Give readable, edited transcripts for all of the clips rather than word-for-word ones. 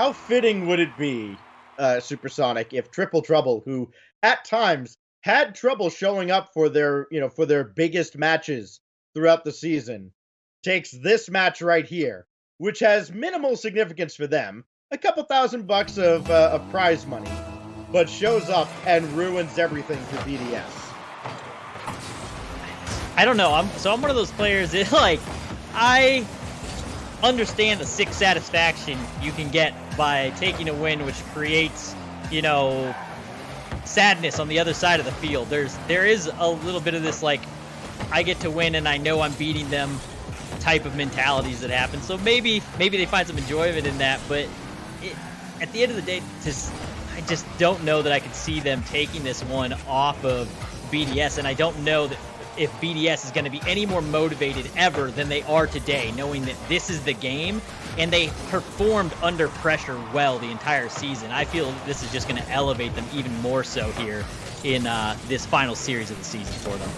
how fitting would it be, Supersonic, if Triple Trouble, who at times had trouble showing up for their, for their biggest matches throughout the season, takes this match right here, which has minimal significance for them, a couple $1,000 of prize money, but shows up and ruins everything for BDS. I don't know. I'm one of those players that I understand the sick satisfaction you can get by taking a win, which creates, sadness on the other side of the field. There is a little bit of this I get to win and I know I'm beating them type of mentalities that happen. So maybe they find some enjoyment in that, but at the end of the day, I just don't know that I could see them taking this one off of BDS, and I don't know that if BDS is going to be any more motivated ever than they are today, knowing that this is the game, and they performed under pressure well the entire season. I feel this is just going to elevate them even more so here in this final series of the season for them.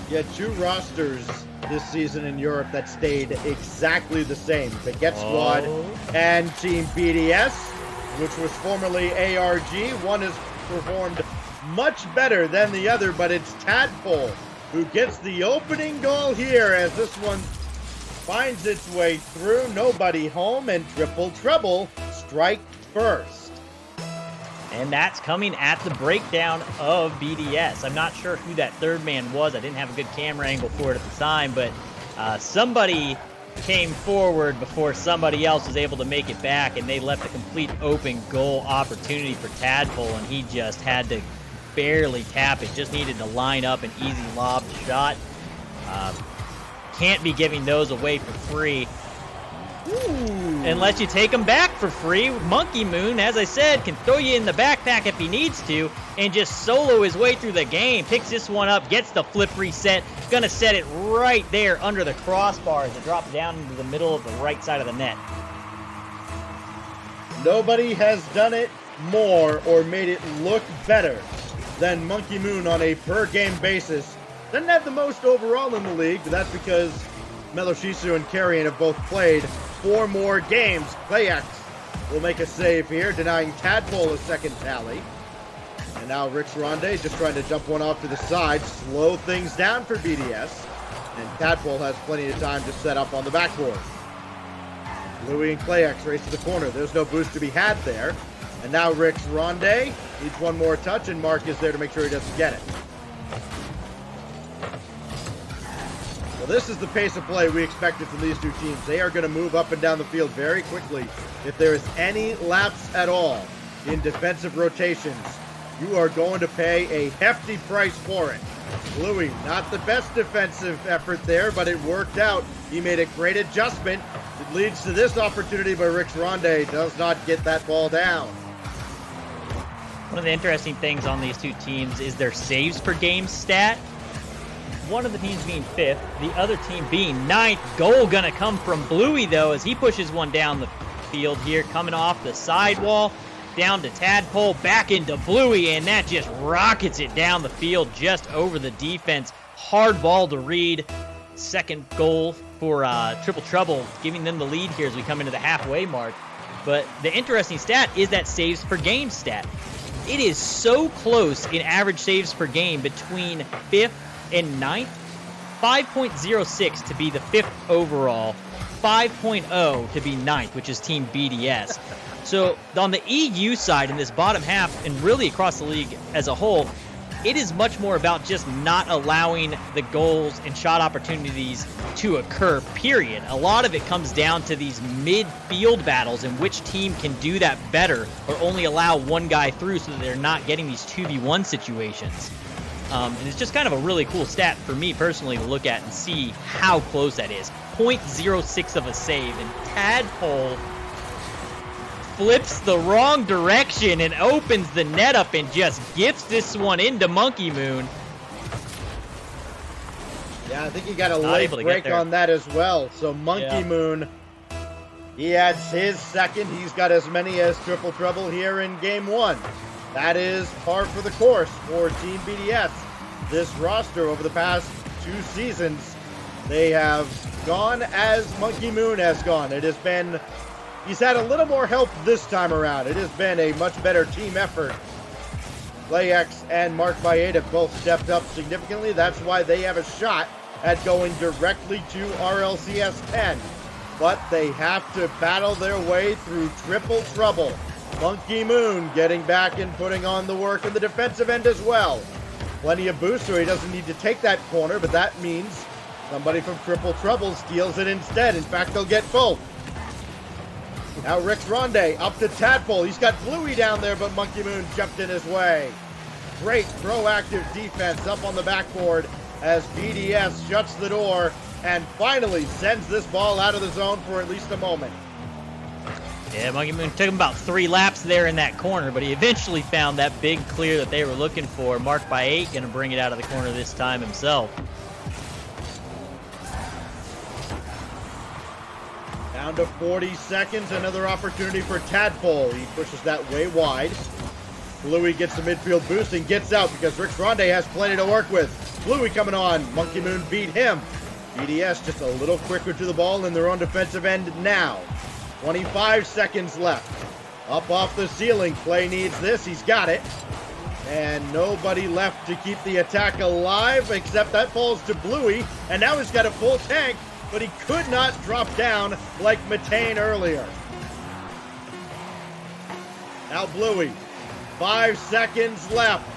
Yeah, two rosters this season in Europe that stayed exactly the same. The Get Squad and Team BDS, which was formerly ARG. One has performed much better than the other, but it's Tadpole who gets the opening goal here as this one finds its way through. Nobody home, and Triple Trouble strike first. And that's coming at the breakdown of BDS. I'm not sure who that third man was. I didn't have a good camera angle for it at the time, but somebody came forward before somebody else was able to make it back, and they left a complete open goal opportunity for Tadpole, and he just had to barely tap it. Just needed to line up an easy lob shot. Can't be giving those away for free. Unless you take them back for free. Monkey Moon, as I said, can throw you in the backpack if he needs to and just solo his way through the game. Picks this one up, gets the flip reset. Gonna set it right there under the crossbar as it drops down into the middle of the right side of the net. Nobody has done it more or made it look better than Monkey Moon on a per-game basis. Doesn't have the most overall in the league, but that's because Meloshisu and Carrion have both played 4 more games. Playax will make a save here, denying Tadpole a second tally. And now Rich Ronde just trying to jump one off to the side, slow things down for BDS. And Tadpole has plenty of time to set up on the backboard. Louie and Playax race to the corner. There's no boost to be had there. And now Rich Ronde needs one more touch, and Mark is there to make sure he doesn't get it. Well, this is the pace of play we expected from these two teams. They are going to move up and down the field very quickly. If there is any lapse at all in defensive rotations, you are going to pay a hefty price for it. Louie, not the best defensive effort there, but it worked out. He made a great adjustment. It leads to this opportunity, but Rich Ronde does not get that ball down. One of the interesting things on these two teams is their saves per game stat. One of the teams being 5th, the other team being 9th. Goal gonna come from Bluey, though, as he pushes one down the field here, coming off the sidewall, down to Tadpole, back into Bluey, and that just rockets it down the field just over the defense. Hard ball to read. Second goal for Triple Trouble, giving them the lead here as we come into the halfway mark. But the interesting stat is that saves per game stat. It is so close in average saves per game between 5th and 9th. 5.06 to be the 5th overall, 5.0 to be 9th, which is Team BDS. So on the EU side in this bottom half, and really across the league as a whole, it is much more about just not allowing the goals and shot opportunities to occur, period. A lot of it comes down to these midfield battles and which team can do that better or only allow one guy through so that they're not getting these 2v1 situations. And it's just kind of a really cool stat for me personally to look at and see how close that is. 0.06 of a save, and Tadpole flips the wrong direction and opens the net up and just gifts this one into Monkey Moon. Yeah, I think he got a late break on that as well. So Monkey Moon, he adds his second. He's got as many as Triple Trouble here in Game 1. That is par for the course for Team BDS. This roster over the past 2 seasons, they have gone as Monkey Moon has gone. It has been He's had a little more help this time around. It has been a much better team effort. PlayX and Mark Bayet have both stepped up significantly. That's why they have a shot at going directly to RLCS 10. But they have to battle their way through triple trouble. Monkey Moon getting back and putting on the work in the defensive end as well. Plenty of boost, so he doesn't need to take that corner, but that means somebody from triple trouble steals it instead. In fact, they'll get both. Now Rick's Ronde up to Tadpole. He's got Bluey down there, but Monkey Moon jumped in his way. Great proactive defense up on the backboard as BDS shuts the door and finally sends this ball out of the zone for at least a moment. Yeah, Monkey Moon took him about 3 laps there in that corner, but he eventually found that big clear that they were looking for. Marked by 8, going to bring it out of the corner this time himself. Down to 40 seconds, another opportunity for Tadpole. He pushes that way wide. Bluey gets the midfield boost and gets out because Rick Ronde has plenty to work with. Bluey coming on. Monkey Moon beat him. BDS just a little quicker to the ball in their own defensive end now. 25 seconds left. Up off the ceiling. Play needs this. He's got it. And nobody left to keep the attack alive except that falls to Bluey. And now he's got a full tank, but he could not drop down like Matane earlier. Now Bluey. 5 seconds left.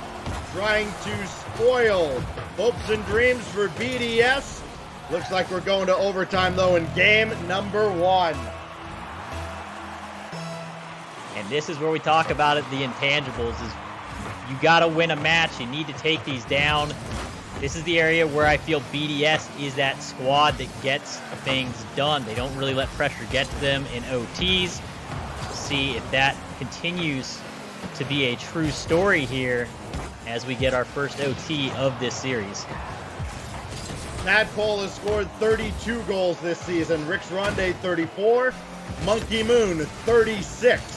Trying to spoil hopes and dreams for BDS. Looks like we're going to overtime, though, in game number 1. And this is where we talk about it, the intangibles. Is you got to win a match. You need to take these down. This is the area where I feel BDS is that squad that gets things done. They don't really let pressure get to them in OTs. We'll see if that continues to be a true story here as we get our first OT of this series. Tadpole has scored 32 goals this season. Rick's Ronde 34. Monkey Moon 36.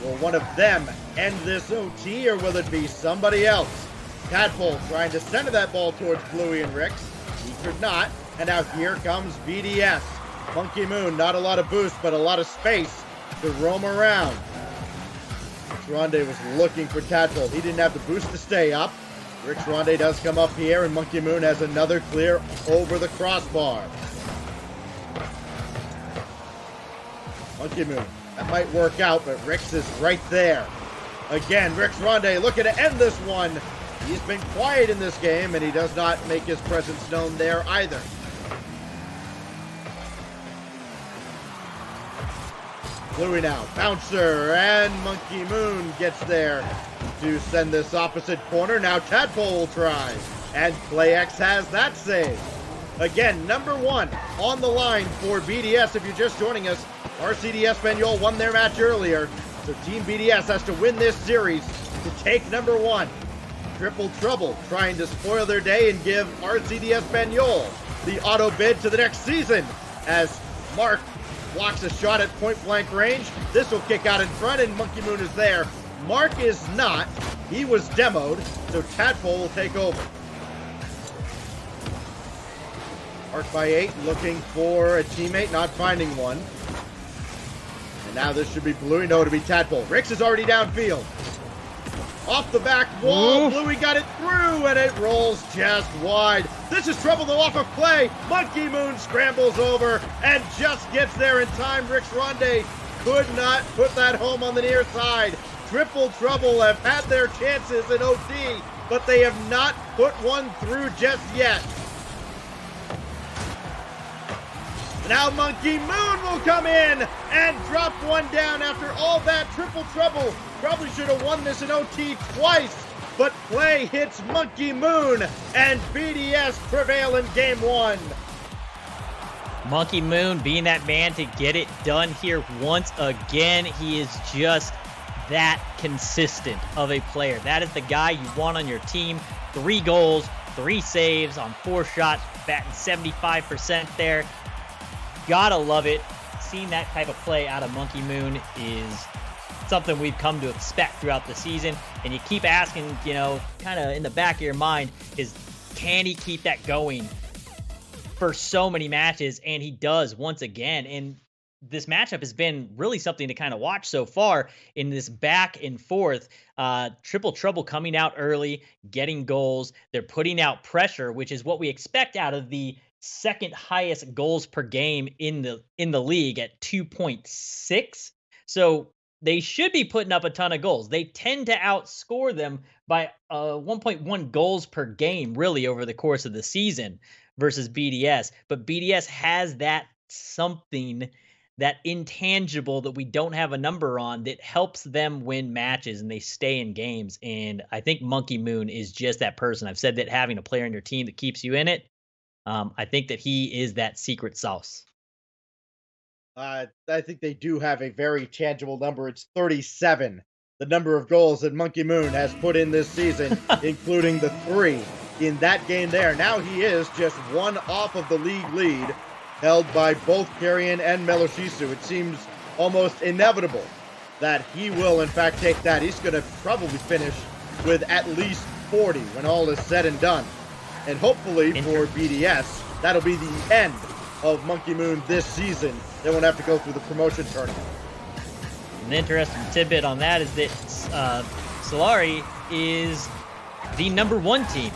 Will one of them end this OT, or will it be somebody else? Tadpole trying to center that ball towards Bluey and Ricks. He could not. And now here comes BDS. Monkey Moon, not a lot of boost, but a lot of space to roam around. Ronde was looking for Tadpole. He didn't have the boost to stay up. Rick's Ronde does come up here, and Monkey Moon has another clear over the crossbar. Monkey Moon, that might work out, but Rick's is right there. Again, Rick's Ronde looking to end this one. He's been quiet in this game, and he does not make his presence known there either. Bluey now, bouncer, and Monkey Moon gets there to send this opposite corner. Now Tadpole will try, and PlayX has that save. Again, number 1 on the line for BDS. If you're just joining us, RCD Espanyol won their match earlier, so Team BDS has to win this series to take number 1. Triple trouble, trying to spoil their day and give RCD Espanyol the auto bid to the next season as Mark blocks a shot at point-blank range. This will kick out in front, and Monkey Moon is there. Mark is not. He was demoed, so Tadpole will take over. Mark by 8, looking for a teammate, not finding one. And now this should be Bluey. No, to be Tadpole. Ricks is already downfield. Off the back wall, Bluey got it through, and it rolls just wide. This is trouble though off of play. Monkey Moon scrambles over and just gets there in time. Rick's Ronde could not put that home on the near side. Triple trouble have had their chances in OT, but they have not put one through just yet. Now Monkey Moon will come in and drop one down after all that triple trouble. Probably should have won this in OT twice, but play hits Monkey Moon, and BDS prevail in game 1. Monkey Moon being that man to get it done here once again. He is just that consistent of a player. That is the guy you want on your team. 3 goals, 3 saves on 4 shots, batting 75% there. Gotta love it. Seeing that type of play out of Monkey Moon is something we've come to expect throughout the season. And you keep asking, you know, kind of in the back of your mind, is can he keep that going for so many matches? And he does once again. And this matchup has been really something to kind of watch so far in this back and forth. Triple Trouble coming out early, getting goals. They're putting out pressure, which is what we expect out of the second highest goals per game in the league at 2.6. So they should be putting up a ton of goals. They tend to outscore them by 1.1 goals per game, really, over the course of the season versus BDS. But BDS has that something, that intangible that we don't have a number on, that helps them win matches and they stay in games. And I think Monkey Moon is just that person. I've said that having a player in your team that keeps you in it, I think that he is that secret sauce. I think they do have a very tangible number. It's 37, the number of goals that Monkey Moon has put in this season, including the 3 in that game there. Now he is just 1 off of the league lead, held by both Carrion and Meloshisu. It seems almost inevitable that he will, in fact, take that. He's going to probably finish with at least 40 when all is said and done. And hopefully for BDS, that'll be the end of Monkey Moon this season. They won't have to go through the promotion tournament. An interesting tidbit on that is that Solari is the #1 team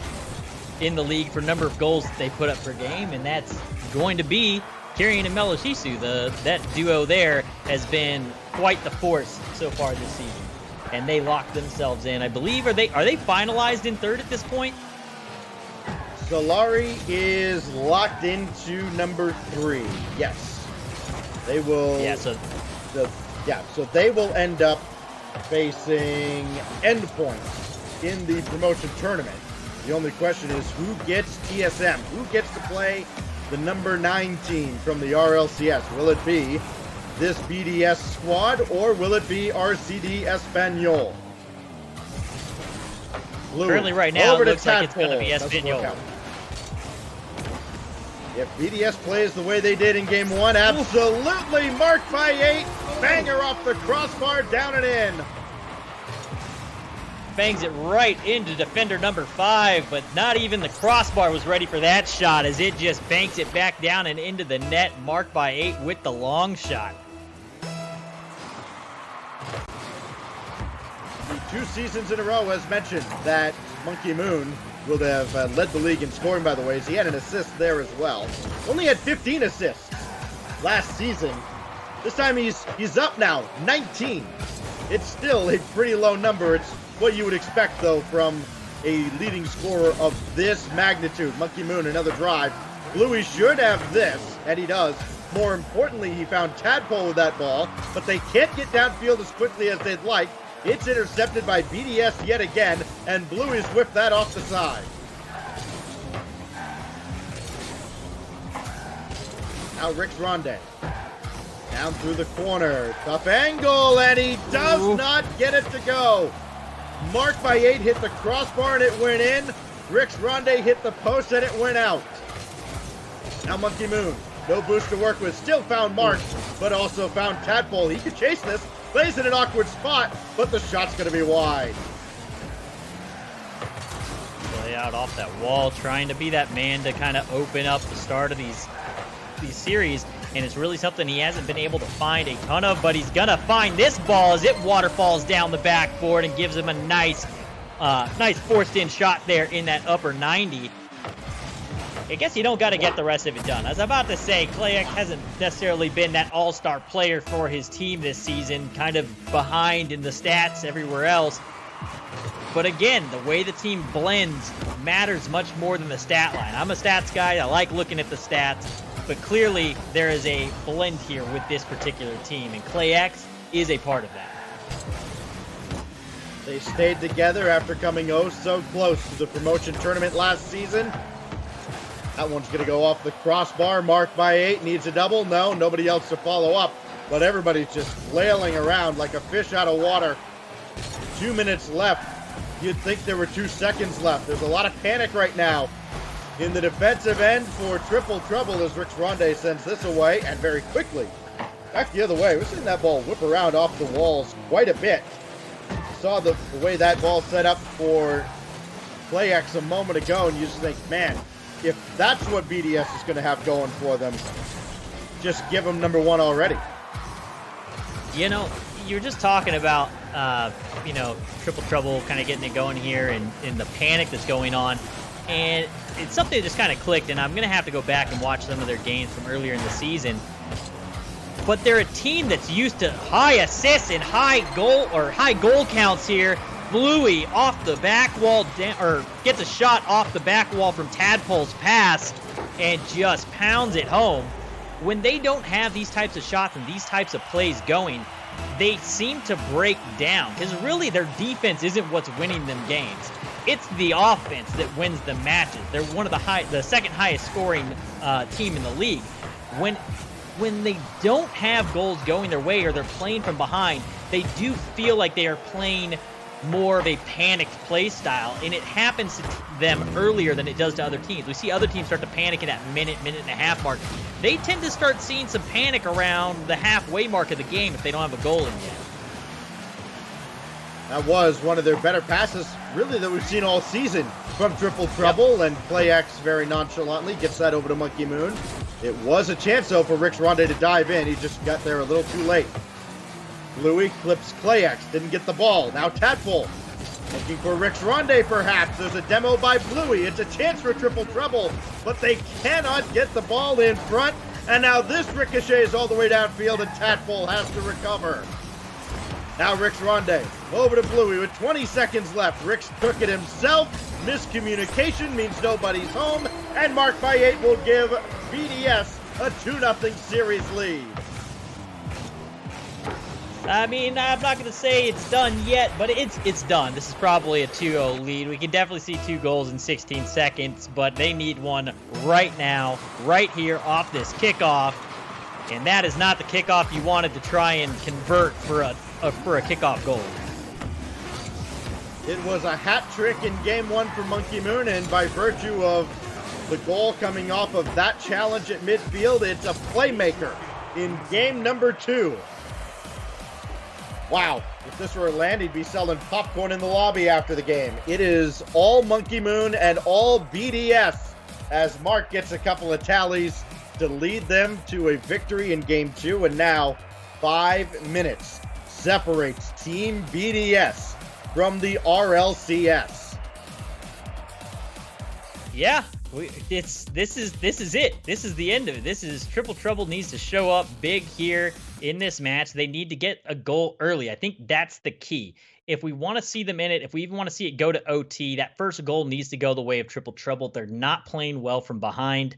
in the league for number of goals that they put up per game, and that's going to be Carrion and Meloshisu. That duo there has been quite the force so far this season, and they locked themselves in. I believe, are they finalized in 3rd at this point? Solari is locked into number 3. Yes, they will. Yeah. So they will end up facing Endpoint in the promotion tournament. The only question is who gets TSM, who gets to play the number 9 team from the RLCS. Will it be this BDS squad, or will it be RCD Espanol? Currently, right now, it looks like it's going to be Espanol. If BDS plays the way they did in game 1, absolutely marked by 8. Banger off the crossbar, down and in. Bangs it right into defender number 5, but not even the crossbar was ready for that shot, as it just banks it back down and into the net, marked by 8 with the long shot. 2 seasons in a row, as mentioned, that Monkey Moon will have led the league in scoring, by the way. He had an assist there as well. Only had 15 assists last season. This time he's up now, 19. It's still a pretty low number. It's what you would expect, though, from a leading scorer of this magnitude. Monkey Moon, another drive. Bluey should have this, and he does. More importantly, he found Tadpole with that ball, but they can't get downfield as quickly as they'd like. It's intercepted by BDS yet again, and Bluey's whipped that off the side. Now Rick's Ronde. Down through the corner. Tough angle, and he does not get it to go. Marked by 8, hit the crossbar, and it went in. Rick's Ronde hit the post, and it went out. Now Monkey Moon. No boost to work with. Still found Mark, but also found Tadpole. He could chase this. Plays in an awkward spot, but the shot's going to be wide. Play out off that wall, trying to be that man to kind of open up the start of these series, and it's really something he hasn't been able to find a ton of, but he's going to find this ball as it waterfalls down the backboard and gives him a nice forced-in shot there in that upper 90. I guess you don't got to get the rest of it done. I was about to say, Clayek hasn't necessarily been that all-star player for his team this season, kind of behind in the stats everywhere else. But again, the way the team blends matters much more than the stat line. I'm a stats guy. I like looking at the stats. But clearly, there is a blend here with this particular team, and Clayek is a part of that. They stayed together after coming oh so close to the promotion tournament last season. That one's going to go off the crossbar, marked by 8, needs a double. No, nobody else to follow up, but everybody's just flailing around like a fish out of water. 2 minutes left. You'd think there were 2 seconds left. There's a lot of panic right now in the defensive end for Triple Trouble as Rick's Ronde sends this away, and very quickly back the other way. We're seeing that ball whip around off the walls quite a bit. Saw the way that ball set up for Clayek a moment ago, and you just think, man, if that's what BDS is going to have going for them, just give them number 1 already. You know, you're just talking about, Triple Trouble kind of getting it going here and the panic that's going on. And it's something that just kind of clicked, and I'm going to have to go back and watch some of their games from earlier in the season. But they're a team that's used to high assists and high goal counts here. Bluey off the back wall, gets a shot off the back wall from Tadpole's pass and just pounds it home. When they don't have these types of shots and these types of plays going, they seem to break down because really their defense isn't what's winning them games. It's the offense that wins the matches. They're one of the second highest scoring team in the league. When they don't have goals going their way or they're playing from behind, they do feel like they are playing more of a panicked play style, and it happens to them earlier than it does to other teams. We see other teams start to panic in that minute and a half mark. They tend to start seeing some panic around the halfway mark of the game if they don't have a goal in yet. That was one of their better passes, really, that we've seen all season from Triple Trouble, and PlayX very nonchalantly gets that over to Monkey Moon. It was a chance, though, for Rix Ronde to dive in. He just got there a little too late. Bluey clips Clayx, didn't get the ball. Now Tadpole, looking for Rix Ronde perhaps. There's a demo by Bluey. It's a chance for Triple Trouble, but they cannot get the ball in front. And now this ricochets all the way downfield, and Tadpole has to recover. Now Rix Ronde over to Bluey with 20 seconds left. Rix took it himself. Miscommunication means nobody's home, and Mark by 8 will give BDS a 2-0 series lead. I mean, I'm not going to say it's done yet, but it's done. This is probably a 2-0 lead. We can definitely see 2 goals in 16 seconds, but they need one right now, right here off this kickoff. And that is not the kickoff you wanted to try and convert for a kickoff goal. It was a hat trick in game 1 for Monkey Moon, and by virtue of the goal coming off of that challenge at midfield, it's a playmaker in game number 2. Wow, if this were land, he'd be selling popcorn in the lobby after the game. It is all Monkey Moon and all BDS as Mark gets a couple of tallies to lead them to a victory in game 2, and now 5 minutes separates Team BDS from the RLCS. Yeah, this is it. This is the end of it. This is Triple Trouble needs to show up big here in this match. They need to get a goal early. I think that's the key. If we want to see them in it, if we even want to see it go to OT, that first goal needs to go the way of Triple Trouble. They're not playing well from behind.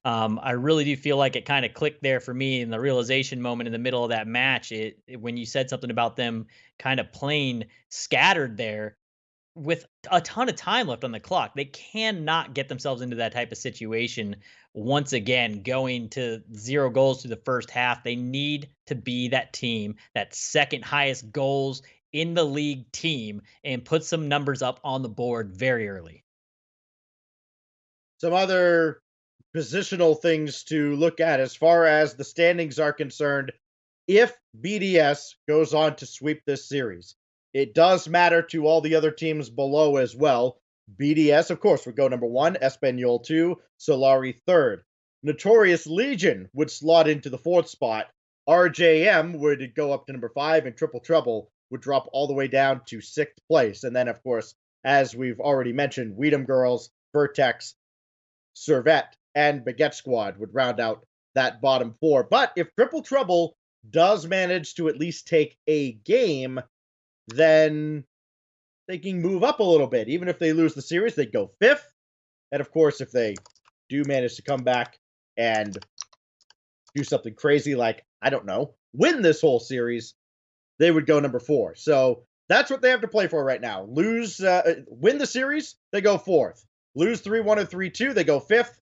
I really do feel like it kind of clicked there for me in the realization moment in the middle of that match. When you said something about them kind of playing scattered there with a ton of time left on the clock, they cannot get themselves into that type of situation once again, going to 0 goals through the first half. They need to be that team, that second highest goals in the league team, and put some numbers up on the board very early. Some other positional things to look at as far as the standings are concerned. If BDS goes on to sweep this series, it does matter to all the other teams below as well. BDS, of course, would go number 1, Espanol 2, Solari 3rd. Notorious Legion would slot into the 4th spot. RJM would go up to number 5, and Triple Trouble would drop all the way down to 6th place. And then, of course, as we've already mentioned, Weedham Girls, Vertex, Servette, and Baguette Squad would round out that bottom 4. But if Triple Trouble does manage to at least take a game, then they can move up a little bit. Even if they lose the series, they'd go 5th. And of course, if they do manage to come back and do something crazy like, I don't know, win this whole series, they would go number 4. So that's what they have to play for right now. Win the series, they go 4th. Lose 3-1 or 3-2, they go 5th.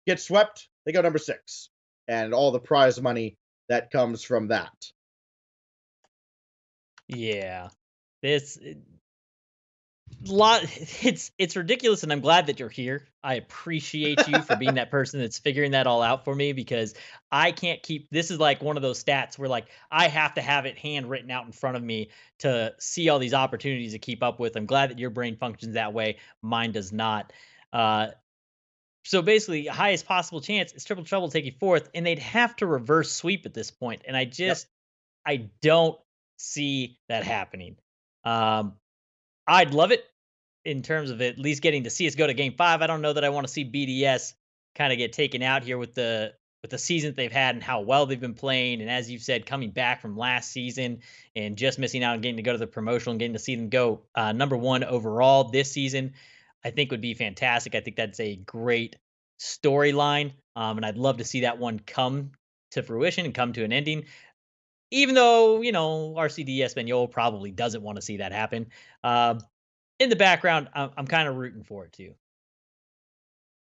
Get swept, they go number 6. And all the prize money that comes from that. Yeah. It's ridiculous, and I'm glad that you're here. I appreciate you for being that person that's figuring that all out for me, because I can't keep this is like one of those stats where like I have to have it handwritten out in front of me to see all these opportunities to keep up with. I'm glad that your brain functions that way. Mine does not. So basically, highest possible chance is Triple Trouble taking 4th, and they'd have to reverse sweep at this point. And I just I don't see that happening. I'd love it in terms of at least getting to see us go to game 5. I don't know that I want to see BDS kind of get taken out here with the season that they've had and how well they've been playing. And as you've said, coming back from last season and just missing out on getting to go to the promotional and getting to see them go number 1 overall this season, I think would be fantastic. I think that's a great storyline. And I'd love to see that one come to fruition and come to an ending. Even though, RCD Espanol probably doesn't want to see that happen. In the background, I'm kind of rooting for it too.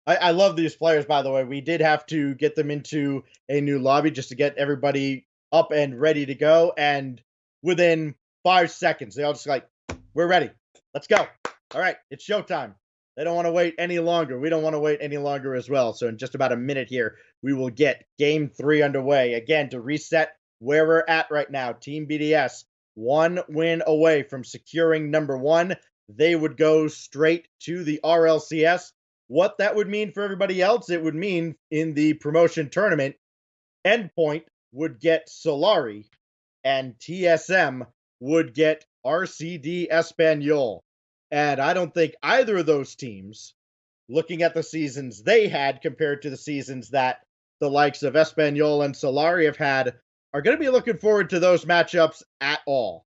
I love these players, by the way. We did have to get them into a new lobby just to get everybody up and ready to go. And within 5 seconds, they all just like, we're ready. Let's go. All right, it's showtime. They don't want to wait any longer. We don't want to wait any longer as well. So in just about a minute here, we will get game 3 underway. Again, to reset where we're at right now, Team BDS, 1 win away from securing number 1. They would go straight to the RLCS. What that would mean for everybody else, it would mean in the promotion tournament, Endpoint would get Solari and TSM would get RCD Espanol. And I don't think either of those teams, looking at the seasons they had compared to the seasons that the likes of Espanol and Solari have had, are going to be looking forward to those matchups at all.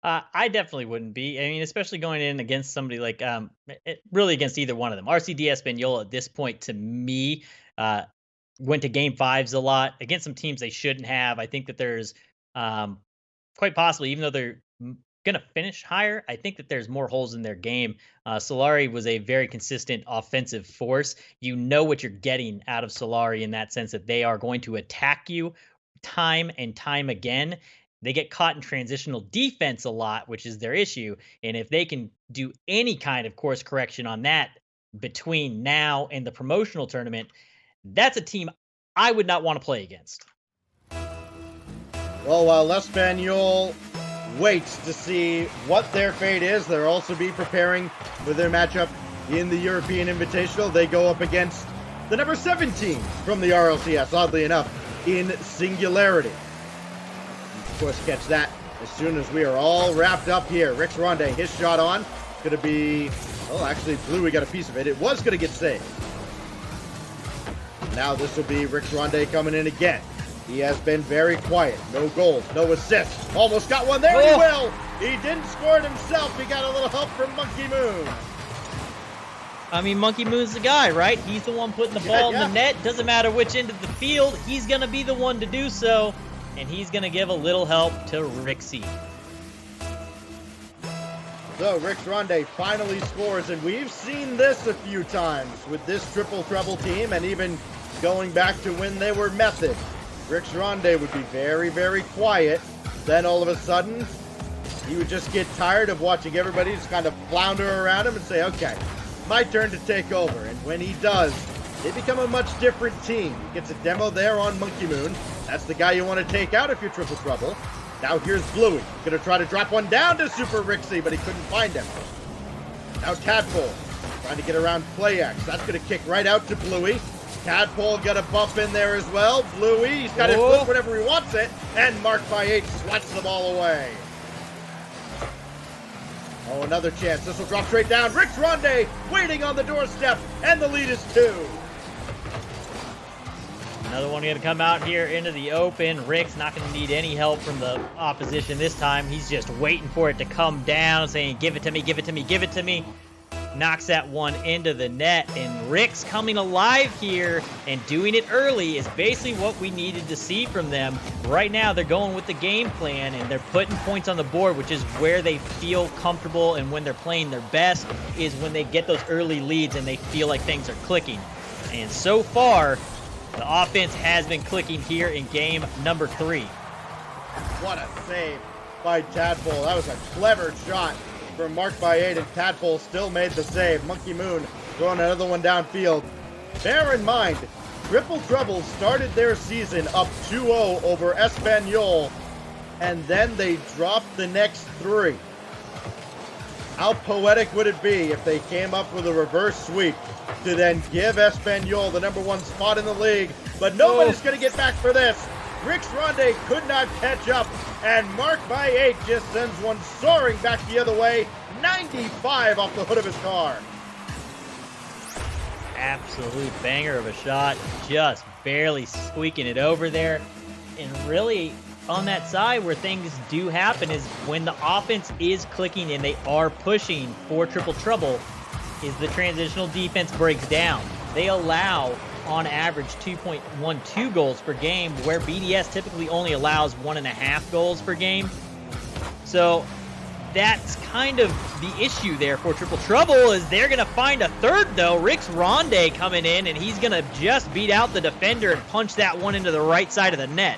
I definitely wouldn't be. I mean, especially going in against somebody like, really against either one of them. RCD Espanol at this point, to me, went to game 5s a lot against some teams they shouldn't have. I think that there's quite possibly, even though they're going to finish higher, I think that there's more holes in their game. Solari was a very consistent offensive force. You know what you're getting out of Solari in that sense, that they are going to attack you time and time again. They get caught in transitional defense a lot, which is their issue. And if they can do any kind of course correction on that between now and the promotional tournament, that's a team I would not want to play against. Well, while Espanol waits to see what their fate is, they'll also be preparing for their matchup in the European Invitational. They go up against the number 7 team from the RLCS, oddly enough, in Singularity. Of course, catch that as soon as we are all wrapped up here. Rix Ronde, his shot on. It's going to be, well, actually, Blue, we got a piece of it. It was going to get saved. Now this will be Rix Ronde coming in again. He has been very quiet. No goals, no assists. Almost got one there. He will. He didn't score it himself. He got a little help from Monkey Moon. I mean, Monkey Moon's the guy, right? He's the one putting the ball in the net. Doesn't matter which end of the field. He's going to be the one to do so. And he's going to give a little help to Rixie. So Rix Ronde finally scores, and we've seen this a few times with this triple treble team, and even going back to when they were Method. Rix Ronde would be very, very quiet. Then all of a sudden, he would just get tired of watching everybody just kind of flounder around him and say, okay, my turn to take over. And when he does, they become a much different team. He gets a demo there on Monkey Moon. That's the guy you want to take out if you're triple trouble. Now here's Bluey. Going to try to drop one down to Super Rixie, but he couldn't find him. Now Tadpole trying to get around PlayX. That's going to kick right out to Bluey. Tadpole got a bump in there as well. Bluey, he's got it flip whenever he wants it. And Mark by 8 swats the ball away. Oh, another chance. This will drop straight down. Rix Ronde waiting on the doorstep, and the lead is 2. Another one going to come out here into the open. Rick's not going to need any help from the opposition this time. He's just waiting for it to come down, saying, give it to me, give it to me, give it to me. Knocks that one into the net, and Rick's coming alive here and doing it early is basically what we needed to see from them. Right now, they're going with the game plan, and they're putting points on the board, which is where they feel comfortable, and when they're playing their best is when they get those early leads and they feel like things are clicking. And so far, the offense has been clicking here in game number 3. What a save by Tadpole. That was a clever shot from Mark by 8, and Tadpole still made the save. Monkey Moon throwing another one downfield. Bear in mind, Triple Trouble started their season up 2-0 over Espanol, and then they dropped the next 3. How poetic would it be if they came up with a reverse sweep to then give Espanol the number 1 spot in the league? But nobody's going to get back for this. Rix Ronde could not catch up, and Mark by 8 just sends one soaring back the other way, 95 off the hood of his car. Absolute banger of a shot, just barely squeaking it over there. And really, on that side where things do happen is when the offense is clicking and they are pushing for triple trouble, is the transitional defense breaks down. They allow, on average, 2.12 goals per game, where BDS typically only allows 1.5 goals per game. So that's kind of the issue there for triple trouble, is they're going to find a third, though. Rix Ronde coming in, and he's going to just beat out the defender and punch that one into the right side of the net.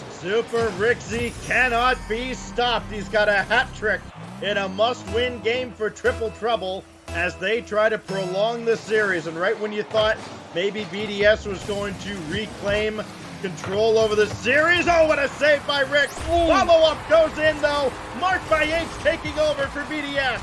Super Rixie cannot be stopped. He's got a hat trick in a must-win game for triple trouble as they try to prolong the series. And right when you thought maybe BDS was going to reclaim control over the series, oh, what a save by Rix. Follow-up goes in, though. Mark by 8's taking over for BDS.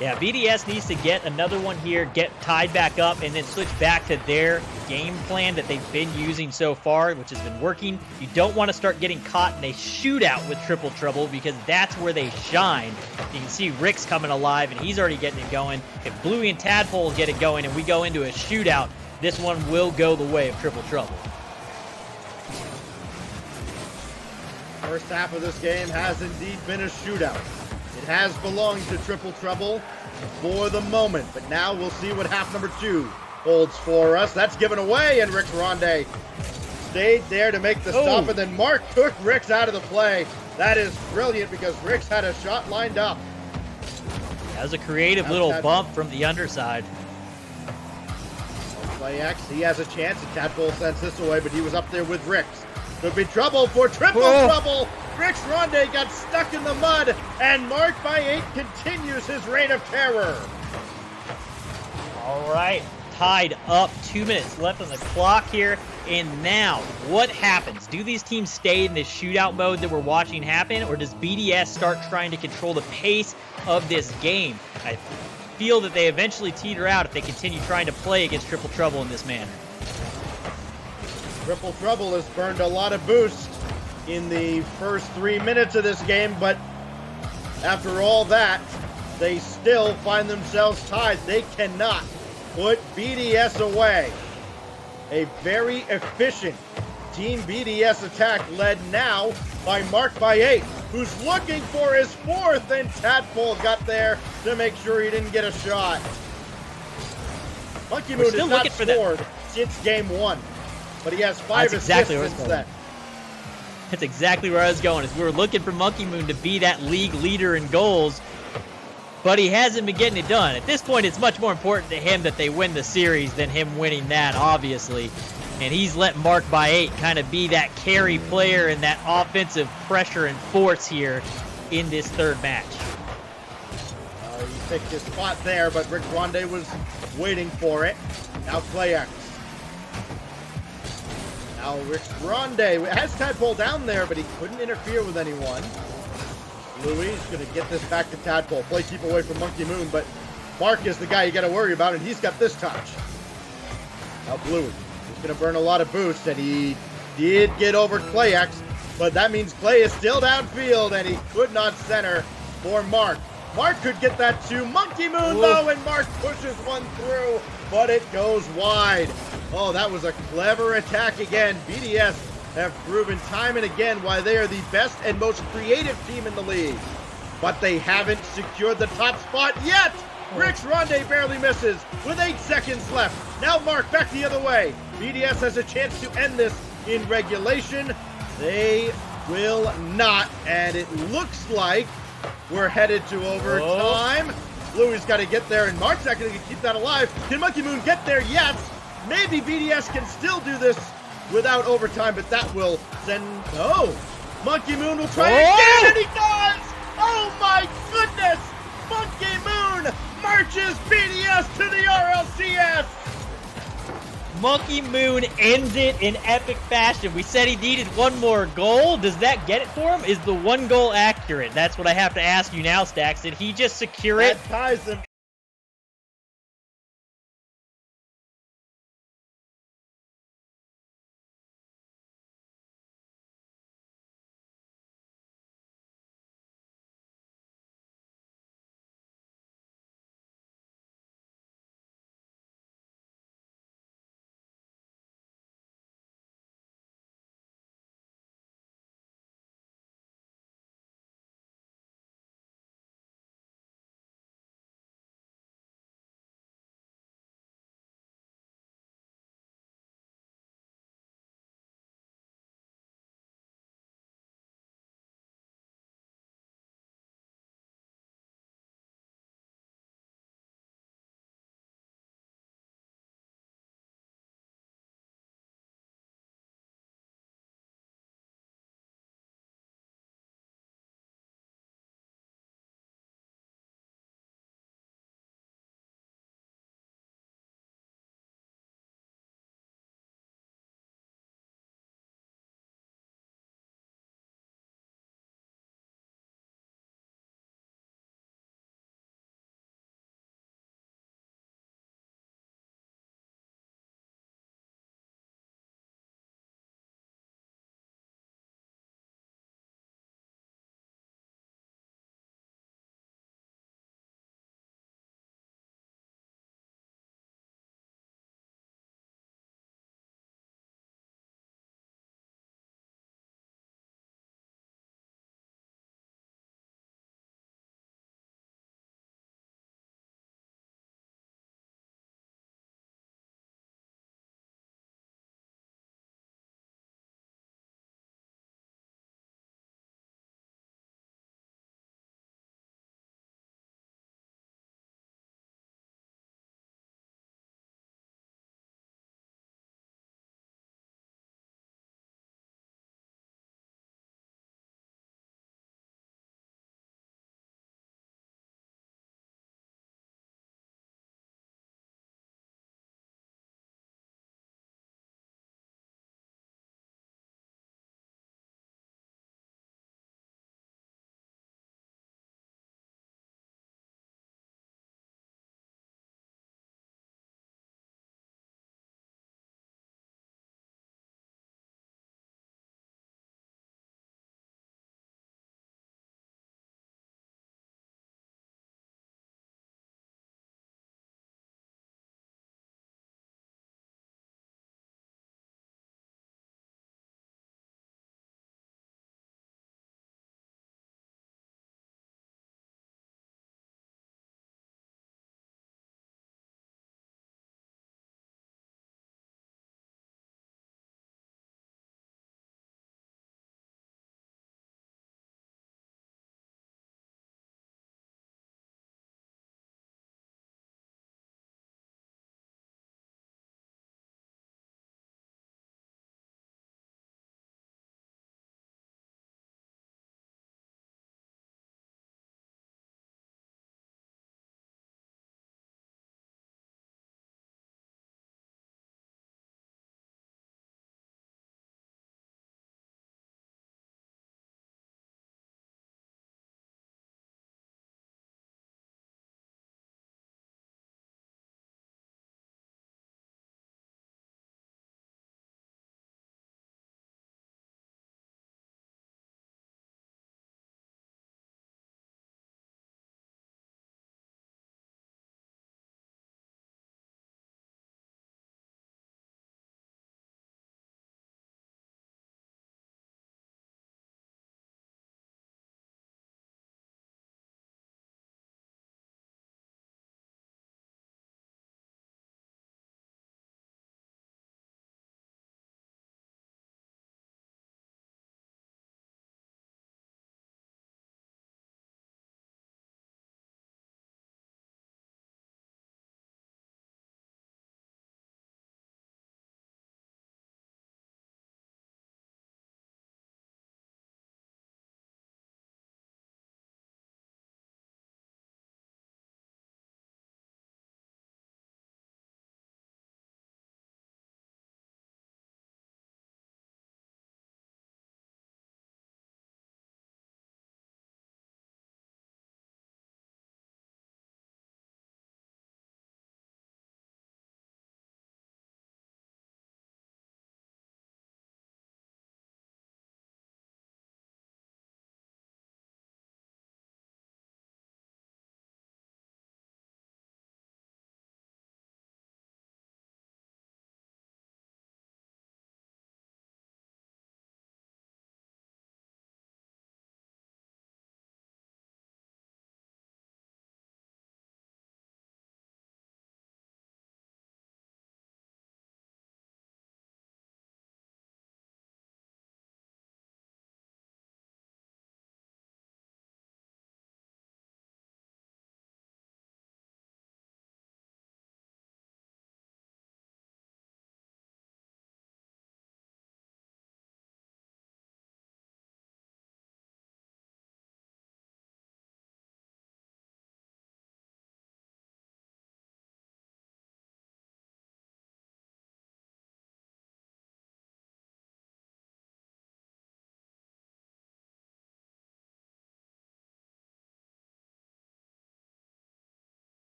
Yeah, BDS needs to get another one here, get tied back up, and then switch back to their game plan that they've been using so far, which has been working. You don't want to start getting caught in a shootout with triple trouble, because that's where they shine. You can see Rix coming alive, and he's already getting it going. If Bluey and Tadpole get it going and we go into a shootout, this one will go the way of triple trouble. First half of this game has indeed been a shootout. It has belonged to triple trouble for the moment, but now we'll see what half number 2 holds for us. That's given away, and Rix Ronde stayed there to make the stop, and then Mark took Rix out of the play. That is brilliant because Rix had a shot lined up. That was a creative little bump from the underside. Play X, he has a chance, and Tadpole sends this away, but he was up there with Rix. Could be trouble for triple trouble. Rix Ronde got stuck in the mud, and Mark by 8 continues his reign of terror. All right, tied up, 2 minutes left on the clock here. And now, what happens? Do these teams stay in this shootout mode that we're watching happen, or does BDS start trying to control the pace of this game? I feel that they eventually teeter out if they continue trying to play against triple trouble in this manner. Triple trouble has burned a lot of boost in the first 3 minutes of this game, but after all that, they still find themselves tied. They cannot put BDS away. A very efficient Team BDS attack led now by Mark by 8, who's looking for his 4th, and Tadpole got there to make sure he didn't get a shot. Monkey Moon has not scored since game 1, but he has 5 assists since then. That's exactly where I was going, is we were looking for Monkey Moon to be that league leader in goals, but he hasn't been getting it done. At this point, it's much more important to him that they win the series than him winning that, obviously. And he's let Mark by 8 kind of be that carry player and that offensive pressure and force here in this third match. He picked his spot there, but Rix Ronde was waiting for it. Now Play X. Now Rix Ronde has Tadpole down there, but he couldn't interfere with anyone. Louis going to get this back to Tadpole. Play keep away from Monkey Moon, but Mark is the guy you got to worry about, and he's got this touch. Now Bluey is going to burn a lot of boost, and he did get over Clay X, but that means Clay is still downfield, and he could not center for Mark. Mark could get that to Monkey Moon, though, and Mark pushes one through, but it goes wide. Oh, that was a clever attack again. BDS have proven time and again why they are the best and most creative team in the league. But they haven't secured the top spot yet. Rix Ronde barely misses with 8 seconds left. Now Mark back the other way. BDS has a chance to end this in regulation. They will not, and it looks like we're headed to overtime. Louis got to get there, and Mark's not going to keep that alive. Can Monkey Moon get there? Yes. Maybe BDS can still do this without overtime, but that will send... Oh! Monkey Moon will try again, and he does! Oh my goodness! Monkey Moon marches BDS to the RLCS! Monkey Moon ends it in epic fashion. We said he needed one more goal. Does that get it for him? Is the one goal accurate? That's what I have to ask you now, Stacks. Did he just secure it? That ties him.